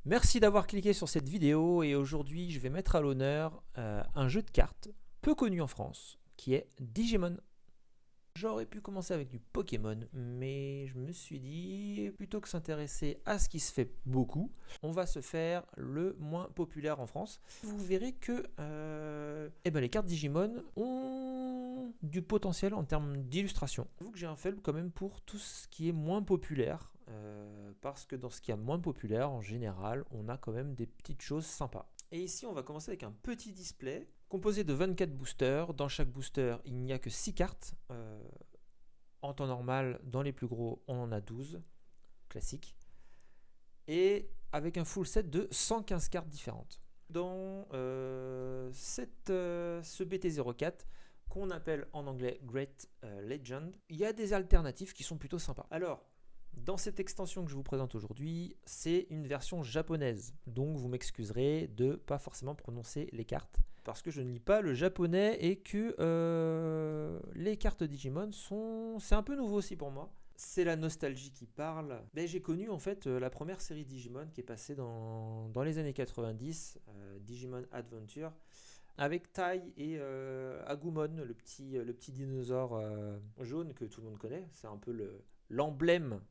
Merci d'avoir cliqué sur cette vidéo et aujourd'hui je vais mettre à l'honneur un jeu de cartes peu connu en France qui est Digimon. J'aurais pu commencer avec du Pokémon, mais je me suis dit, plutôt que s'intéresser à ce qui se fait beaucoup, on va se faire le moins populaire en France. Vous verrez que les cartes Digimon ont du potentiel en termes d'illustration. J'avoue que j'ai un faible quand même pour tout ce qui est moins populaire, parce que dans ce qui est moins populaire, en général, on a quand même des petites choses sympas. Et ici, on va commencer avec un petit display composé de 24 boosters. Dans chaque booster, il n'y a que 6 cartes. En temps normal, dans les plus gros, on en a 12, classique. Et avec un full set de 115 cartes différentes. Dans ce BT04, qu'on appelle en anglais Great Legend, il y a des alternatives qui sont plutôt sympas. Alors, dans cette extension que je vous présente aujourd'hui, c'est une version japonaise. Donc vous m'excuserez de ne pas forcément prononcer les cartes, parce que je ne lis pas le japonais et que les cartes Digimon c'est un peu nouveau aussi pour moi. C'est la nostalgie qui parle. J'ai connu en fait la première série Digimon qui est passée dans les années 90, Digimon Adventure, avec Tai et Agumon, le petit dinosaure jaune que tout le monde connaît. C'est un peu l'emblème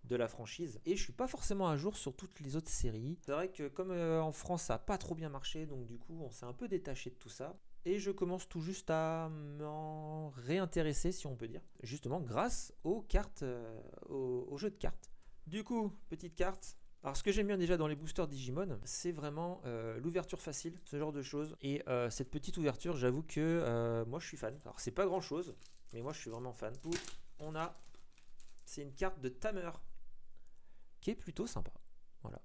de la franchise. Et je suis pas forcément à jour sur toutes les autres séries. C'est vrai que comme en France ça a pas trop bien marché, donc du coup on s'est un peu détaché de tout ça. Et je commence tout juste à m'en réintéresser, si on peut dire, justement grâce aux cartes, aux jeux de cartes. Du coup, petite carte. Alors ce que j'aime bien déjà dans les boosters Digimon, c'est vraiment l'ouverture facile, ce genre de choses. Et cette petite ouverture, j'avoue que moi je suis fan. Alors c'est pas grand chose, mais moi je suis vraiment fan. C'est une carte de Tamer, qui est plutôt sympa. Voilà.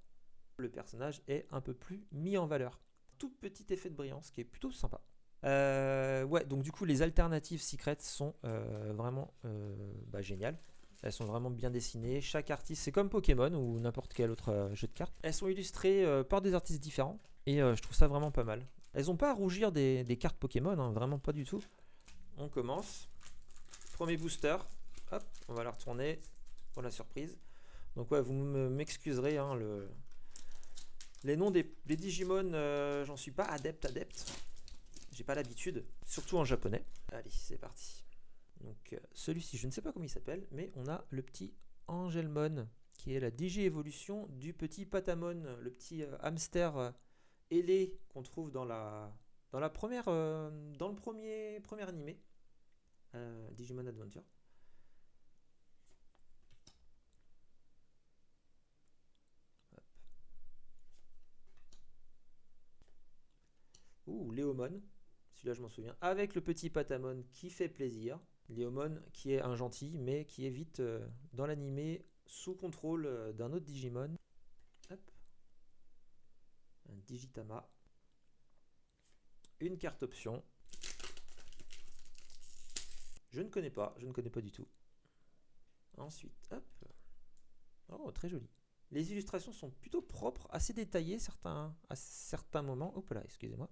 Le personnage est un peu plus mis en valeur. Tout petit effet de brillance qui est plutôt sympa. Donc du coup les alternatives secrètes sont vraiment géniales. Elles sont vraiment bien dessinées. Chaque artiste, c'est comme Pokémon ou n'importe quel autre jeu de cartes. Elles sont illustrées par des artistes différents et je trouve ça vraiment pas mal. Elles n'ont pas à rougir des cartes Pokémon, hein, vraiment pas du tout. On commence. Premier booster. Hop, on va la retourner pour la surprise. Donc ouais, vous m'excuserez, hein, les noms des Digimon, j'en suis pas adepte. J'ai pas l'habitude, surtout en japonais. Allez, c'est parti. Donc celui-ci, je ne sais pas comment il s'appelle, mais on a le petit Angelmon, qui est la Digi-évolution du petit Patamon, le petit hamster ailé qu'on trouve dans le premier animé, Digimon Adventure. Léomon, celui-là je m'en souviens, avec le petit Patamon qui fait plaisir. Léomon qui est un gentil, mais qui est vite dans l'animé sous contrôle d'un autre Digimon. Hop. Un Digitama. Une carte option. Je ne connais pas du tout. Ensuite, hop. Oh, très joli. Les illustrations sont plutôt propres, assez détaillées à certains moments. Hop là, excusez-moi.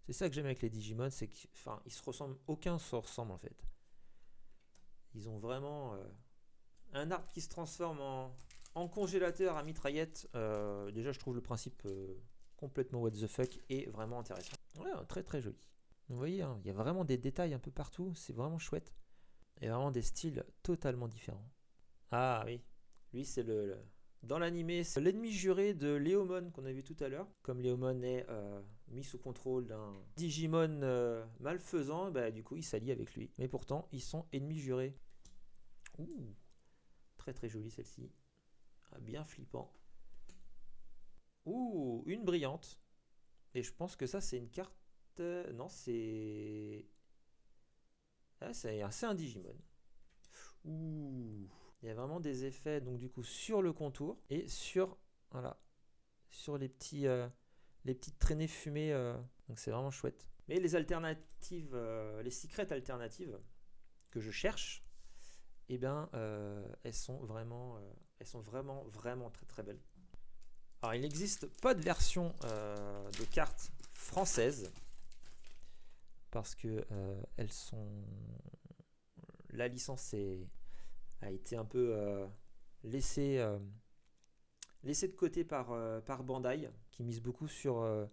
C'est ça que j'aime avec les Digimon, c'est qu'ils se ressemblent, aucun se ressemble en fait. Ils ont vraiment un arbre qui se transforme en congélateur à mitraillette. Déjà, je trouve le principe complètement what the fuck et vraiment intéressant. Ouais, très très joli. Vous voyez, hein, il y a vraiment des détails un peu partout, c'est vraiment chouette. Et vraiment des styles totalement différents. Ah oui, lui c'est dans l'animé, c'est l'ennemi juré de Léomon qu'on a vu tout à l'heure. Comme Léomon est mis sous contrôle d'un Digimon malfaisant, du coup il s'allie avec lui. Mais pourtant, ils sont ennemis jurés. Ouh, très très jolie celle-ci. Ah, bien flippant. Ouh, une brillante. Et je pense que ça c'est une carte... non, c'est... Ah, c'est un Digimon. Ouh. Il y a vraiment des effets donc du coup sur le contour et sur les petites traînées fumées, donc c'est vraiment chouette. Mais les alternatives, les secrets alternatives que je cherche, elles sont vraiment très très belles. Alors il n'existe pas de version de cartes française parce que la licence est a été un peu laissé de côté par Bandai, qui mise beaucoup sur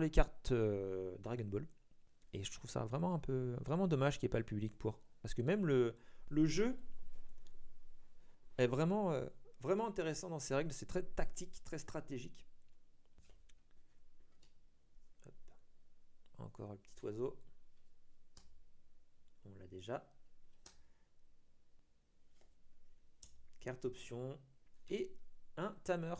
les cartes Dragon Ball. Et je trouve ça vraiment dommage qu'il n'y ait pas le public pour. Parce que même le jeu est vraiment intéressant dans ses règles. C'est très tactique, très stratégique. Hop. Encore un petit oiseau. On l'a déjà. Carte option. Et un tamer.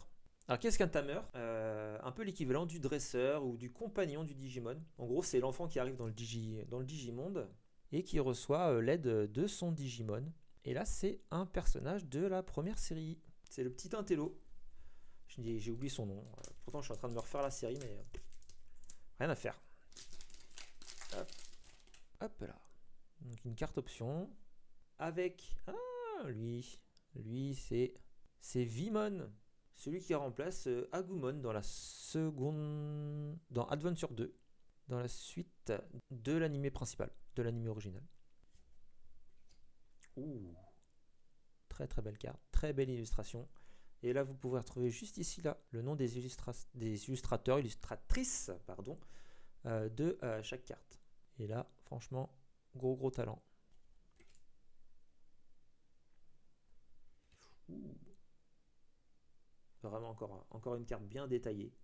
Alors qu'est-ce qu'un tamer? Un peu l'équivalent du dresseur ou du compagnon du Digimon. En gros, c'est l'enfant qui arrive dans le Digimonde et qui reçoit l'aide de son Digimon. Et là, c'est un personnage de la première série. C'est le petit Intello. J'ai oublié son nom. Pourtant, je suis en train de me refaire la série, mais rien à faire. Hop, hop là. Donc une carte option avec lui c'est Vimon. Celui qui remplace Agumon dans Adventure 2, dans la suite de l'anime principal, de l'anime original. Ouh, très très belle carte, très belle illustration. Et là, vous pouvez retrouver juste ici là le nom des illustratrices, de chaque carte. Et là, franchement, gros talent. Ouh. Vraiment encore une carte bien détaillée.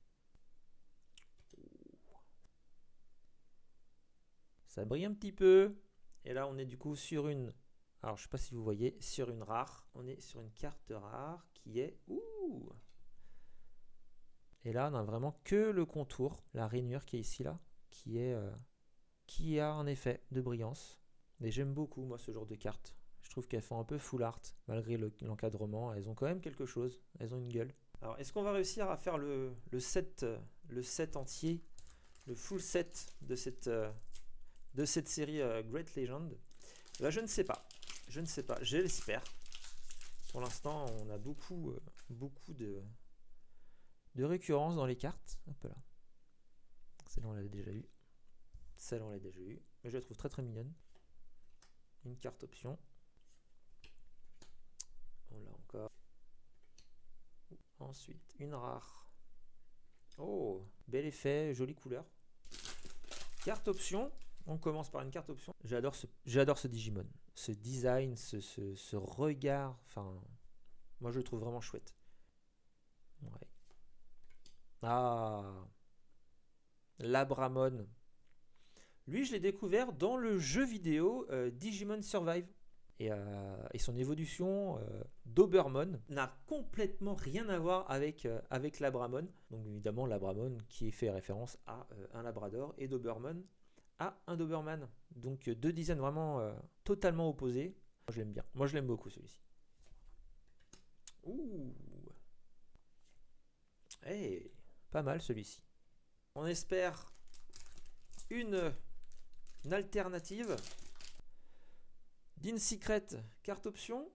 Ça brille un petit peu. Et là, on est du coup sur une... Alors, je ne sais pas si vous voyez, sur une rare. On est sur une carte rare qui est... Ouh! Et là, on a vraiment que le contour, la rainure qui est ici, là, qui a un effet de brillance. Et j'aime beaucoup, moi, ce genre de cartes. Je trouve qu'elles font un peu full art, malgré l'encadrement. Elles ont quand même quelque chose. Elles ont une gueule. Alors, est-ce qu'on va réussir à faire le set entier, le full set de cette série Great Legend? Là, je ne sais pas. Je l'espère. Pour l'instant, on a beaucoup de récurrence dans les cartes. Hop là. Celle-là, on l'a déjà eu. Celle-là, on l'a déjà eu. Mais je la trouve très très mignonne. Une carte option. On l'a encore. Ensuite, une rare. Oh, bel effet, jolie couleur. Carte option. On commence par une carte option. J'adore ce Digimon. Ce design, ce regard. Enfin, moi, je le trouve vraiment chouette. Ouais. Ah, Labramon. Lui, je l'ai découvert dans le jeu vidéo Digimon Survive. Et son évolution Dobermon n'a complètement rien à voir avec Labramon. Donc évidemment, Labramon qui fait référence à un Labrador et Doberman à un Doberman. Donc deux designs vraiment totalement opposés. Moi, je l'aime bien. Moi, je l'aime beaucoup celui-ci. Ouh. Hey, pas mal celui-ci. On espère une alternative. d'Insecret, carte option.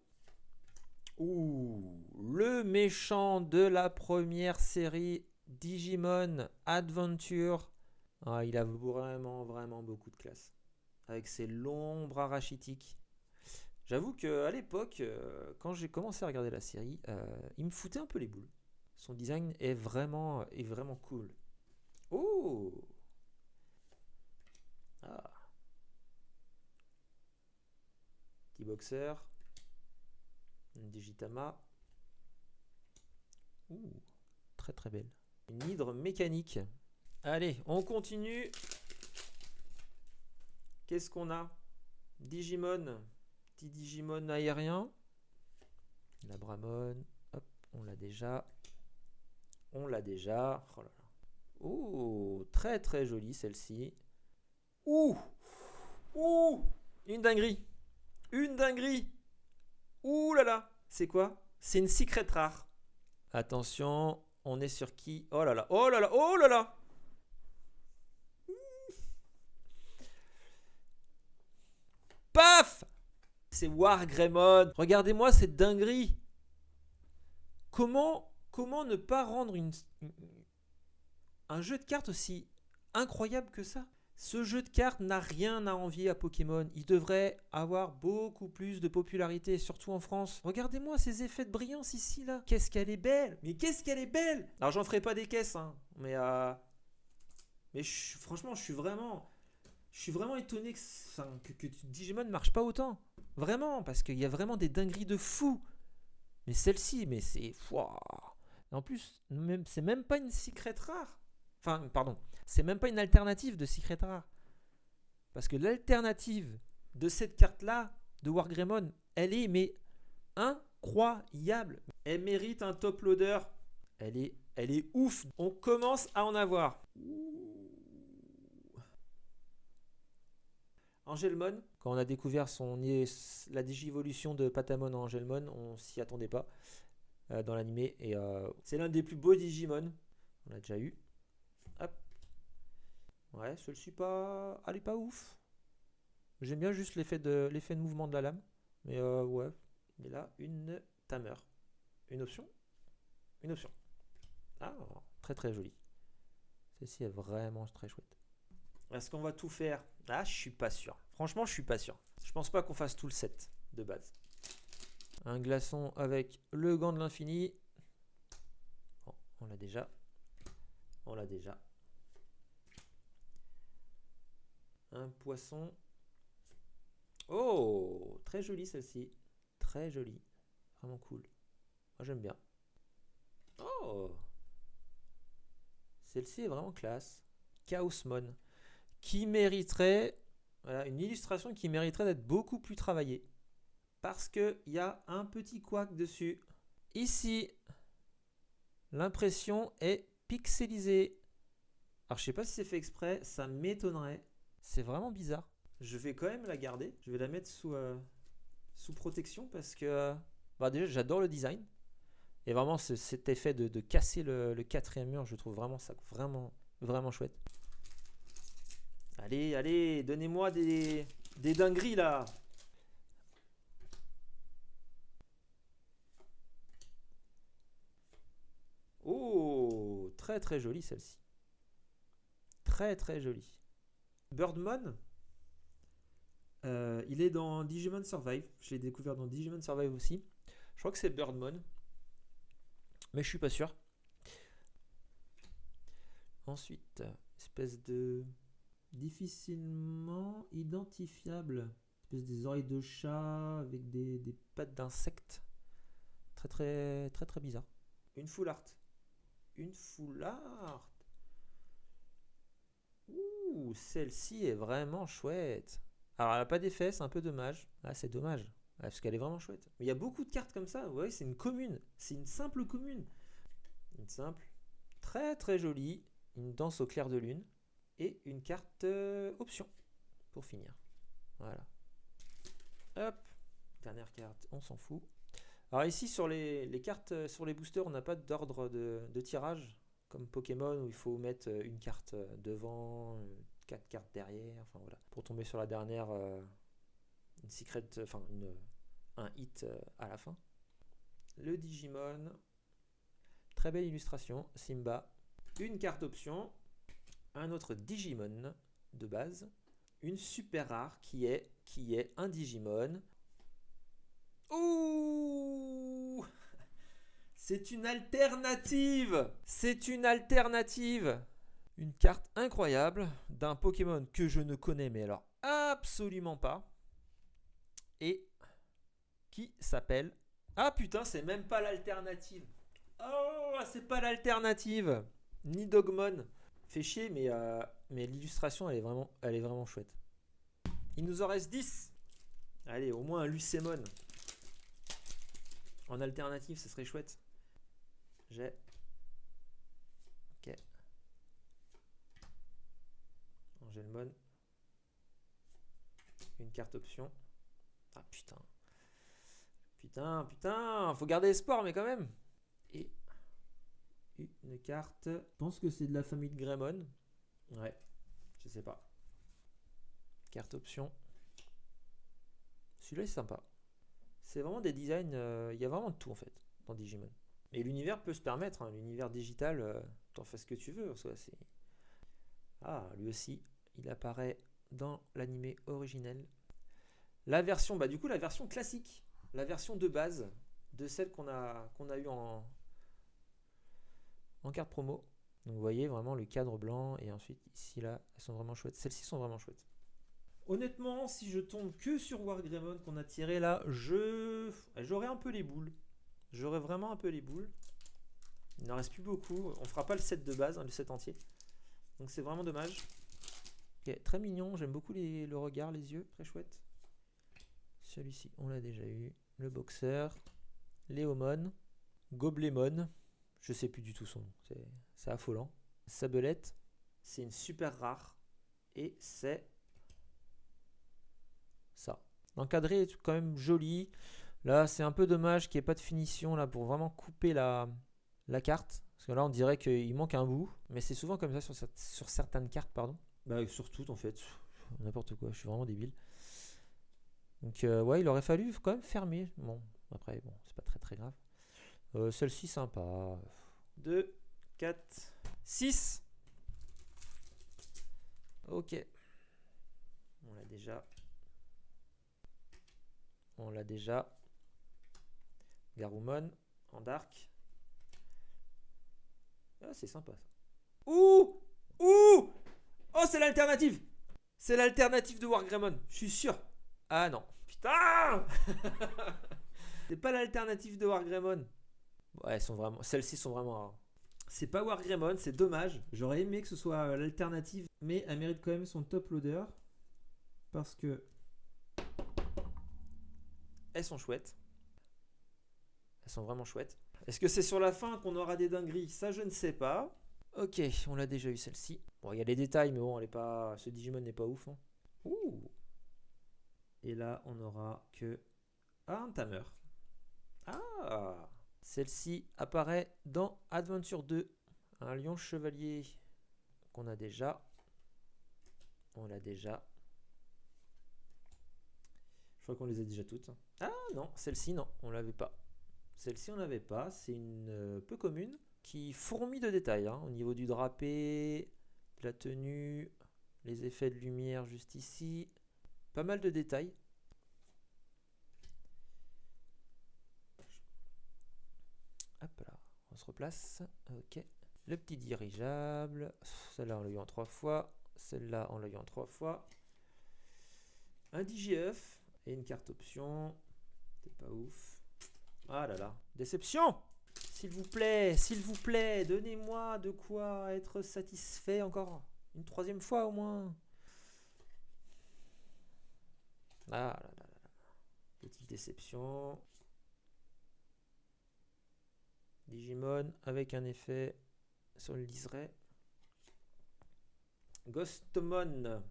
Ouh, le méchant de la première série Digimon Adventure. Ah, il a vraiment beaucoup de classe. Avec ses longs bras rachitiques. J'avoue qu'à l'époque, quand j'ai commencé à regarder la série, il me foutait un peu les boules. Son design est vraiment cool. Oh! Ah. Petit boxer. Une Digitama. Ouh, très très belle. Une hydre mécanique. Allez, on continue. Qu'est-ce qu'on a? Digimon. Petit Digimon aérien. Labramon. Hop, on l'a déjà. Oh là là. Oh, très très jolie celle-ci. Ouh! Ouh! Une dinguerie! Une dinguerie! Ouh là là! C'est quoi? C'est une secret rare. Attention, on est sur qui? Oh là là! Oh là là! Oh là là! Paf! C'est Wargreymon. Regardez-moi cette dinguerie. Comment ne pas rendre un jeu de cartes aussi incroyable que ça? Ce jeu de cartes n'a rien à envier à Pokémon. Il devrait avoir beaucoup plus de popularité, surtout en France. Regardez-moi ces effets de brillance ici, là. Qu'est-ce qu'elle est belle! Mais qu'est-ce qu'elle est belle! Alors, j'en ferai pas des caisses, hein. Mais franchement, je suis vraiment étonné que Digimon ne marche pas autant. Vraiment, parce qu'il y a vraiment des dingueries de fou. Mais celle-ci, mais c'est... Wouah. En plus, c'est même pas une secret rare. Enfin, pardon. C'est même pas une alternative de secret rare. Parce que l'alternative de cette carte-là, de Wargreymon, elle est mais incroyable. Elle mérite un top loader. Elle est ouf. On commence à en avoir. Angelmon, quand on a découvert la digivolution de Patamon en Angelmon, on s'y attendait pas dans l'animé. Et c'est l'un des plus beaux Digimon. On l'a déjà eu. Hop. Ouais, celui-ci pas. Elle est pas ouf. J'aime bien juste l'effet de mouvement de la lame. Mais ouais. Mais là, une tamer. Une option. Une option. Ah, très très jolie. Celle-ci est vraiment très chouette. Est-ce qu'on va tout faire? Ah, je suis pas sûr. Franchement, je suis pas sûr. Je pense pas qu'on fasse tout le set de base. Un glaçon avec le gant de l'infini. Bon, on l'a déjà. On l'a déjà. Un poisson. Oh, très jolie celle-ci. Très jolie. Vraiment cool. Moi, j'aime bien. Oh, celle-ci est vraiment classe. Chaosmon. Qui mériterait, voilà, une illustration qui mériterait d'être beaucoup plus travaillée. Parce qu'il y a un petit couac dessus. Ici, l'impression est pixelisée. Alors, je sais pas si c'est fait exprès, ça m'étonnerait. C'est vraiment bizarre. Je vais quand même la garder. Je vais la mettre sous protection parce que déjà, j'adore le design. Et vraiment, cet effet de casser le quatrième mur, je trouve vraiment ça vraiment chouette. Allez, allez, donnez-moi des dingueries là. Oh, très très jolie celle-ci. Très très jolie. Birdmon, il est dans Digimon Survive. Je l'ai découvert dans Digimon Survive aussi. Je crois que c'est Birdmon. Mais je suis pas sûr. Ensuite, espèce de... difficilement identifiable. Espèce des oreilles de chat avec des pattes d'insectes. Très très très très bizarre. Une full art. Une full art. Ouh, celle-ci est vraiment chouette. Alors elle n'a pas d'effet, c'est un peu dommage. Ah, c'est dommage. Parce qu'elle est vraiment chouette. Mais il y a beaucoup de cartes comme ça. Ouais, c'est une commune. C'est une simple commune. Une simple. Très très jolie. Une danse au clair de lune. Et une carte option. Pour finir. Voilà. Hop. Dernière carte. On s'en fout. Alors ici sur les cartes, sur les boosters, on n'a pas d'ordre de tirage. Comme Pokémon où il faut mettre une carte devant, 4 cartes derrière. Enfin voilà. Pour tomber sur la dernière... une secret, enfin un hit à la fin. Le Digimon, très belle illustration, Simba, une carte option, un autre Digimon de base, une super rare qui est un Digimon. Ouh, c'est une alternative. C'est une alternative. Une carte incroyable d'un Pokémon que je ne connais mais alors absolument pas. Et qui s'appelle... Ah putain, c'est même pas l'alternative. Oh, c'est pas l'alternative. Ni Dogmon. Fait chier, mais l'illustration, elle est vraiment chouette. Il nous en reste 10. Allez, au moins un Lucemon. En alternative, ce serait chouette. J'ai... Ok. Angelmon. Une carte option. Ah putain. Putain, faut garder espoir, mais quand même. Et une carte. Je pense que c'est de la famille de Greymon. Ouais, je sais pas. Carte option. Celui-là est sympa. C'est vraiment des designs. Il y a vraiment de tout en fait dans Digimon. Et l'univers peut se permettre, hein, l'univers digital, t'en fais ce que tu veux. C'est... Ah, lui aussi, il apparaît dans l'animé originel. La version, bah du coup la version classique, la version de base de celle qu'on a eu en carte promo. Donc vous voyez vraiment le cadre blanc et ensuite ici là, elles sont vraiment chouettes. Celles-ci sont vraiment chouettes. Honnêtement, si je tombe que sur Wargreymon qu'on a tiré là, j'aurais un peu les boules. J'aurais vraiment un peu les boules. Il n'en reste plus beaucoup. On fera pas le set de base, hein, le set entier. Donc c'est vraiment dommage. Okay, très mignon, j'aime beaucoup le regard, les yeux, très chouette. Celui-ci, on l'a déjà eu. Le boxer, Léomon, Goblemon, je sais plus du tout son nom, c'est affolant. Sabelette, c'est une super rare et c'est ça. L'encadré est quand même joli. Là, c'est un peu dommage qu'il n'y ait pas de finition là pour vraiment couper la carte. Parce que là, on dirait qu'il manque un bout. Mais c'est souvent comme ça sur certaines cartes, pardon. Bah, sur toutes en fait. N'importe quoi, je suis vraiment débile. Donc, ouais, il aurait fallu quand même fermer. Bon, après, bon, c'est pas très grave. Celle-ci, sympa. 2, 4, 6. Ok. On l'a déjà. Garurumon en dark. Ah, c'est sympa ça. Ouh! Oh, c'est l'alternative! C'est l'alternative de Wargreymon, je suis sûr. Ah non. Putain! C'est pas l'alternative de Wargreymon. Ouais, celles-ci sont vraiment rares. C'est pas Wargreymon, c'est dommage. J'aurais aimé que ce soit l'alternative, mais elle mérite quand même son top loader. Parce que elles sont chouettes. Elles sont vraiment chouettes. Est-ce que c'est sur la fin qu'on aura des dingueries? Ça, je ne sais pas. Ok, on l'a déjà eu celle-ci. Bon, il y a les détails, mais bon, ce Digimon n'est pas ouf. Hein. Ouh. Et là, on aura que un tamer. Ah! Celle-ci apparaît dans Adventure 2. Un lion chevalier qu'on a déjà. On l'a déjà. Je crois qu'on les a déjà toutes. Ah non, celle-ci, non, on l'avait pas. Celle-ci, on l'avait pas. C'est une peu commune qui fourmille de détails. Hein, au niveau du drapé, de la tenue, les effets de lumière juste ici. Pas mal de détails. Hop là, on se replace. Ok. Le petit dirigeable. Celle-là, on l'a eu en 3 fois. Celle-là, on l'a eu en 3 fois. Un DGF et une carte option. C'est pas ouf. Ah là là. Déception! S'il vous plaît, donnez-moi de quoi être satisfait encore une 3e fois au moins. Ah là là là. Petite déception. Digimon avec un effet sur le liseré. Ghostmon.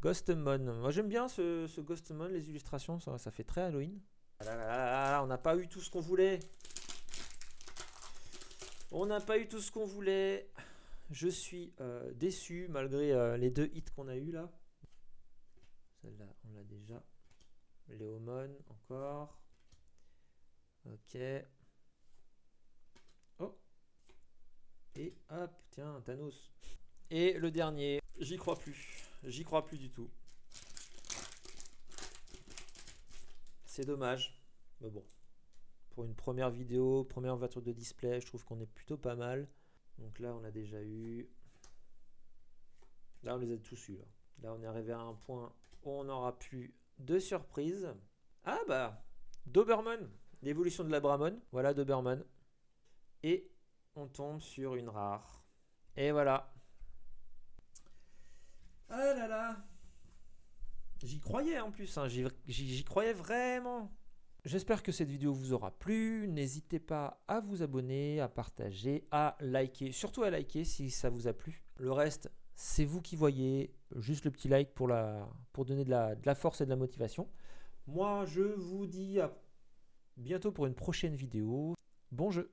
Moi j'aime bien ce Ghostmon, les illustrations, ça fait très Halloween. Ah là là là là, on n'a pas eu tout ce qu'on voulait. Je suis déçu malgré les 2 hits qu'on a eu là. Celle-là, on l'a déjà. Léomon encore. Ok. Oh. Et hop, tiens, Thanos. Et le dernier, j'y crois plus du tout. C'est dommage, mais bon. Pour une première vidéo, première ouverture de display, je trouve qu'on est plutôt pas mal. Donc là, on a déjà eu. Là, on les a tous eu. Là, on est arrivé à un point où on n'aura plus de surprise. Ah bah, Doberman, l'évolution de la Bramon. Voilà Doberman. Et on tombe sur une rare. Et voilà. Ah là là. J'y croyais en plus, hein. J'y croyais vraiment. J'espère que cette vidéo vous aura plu. N'hésitez pas à vous abonner, à partager, à liker. Surtout à liker si ça vous a plu. Le reste, c'est vous qui voyez. Juste le petit like pour donner de la force et de la motivation. Moi, je vous dis à bientôt pour une prochaine vidéo. Bon jeu!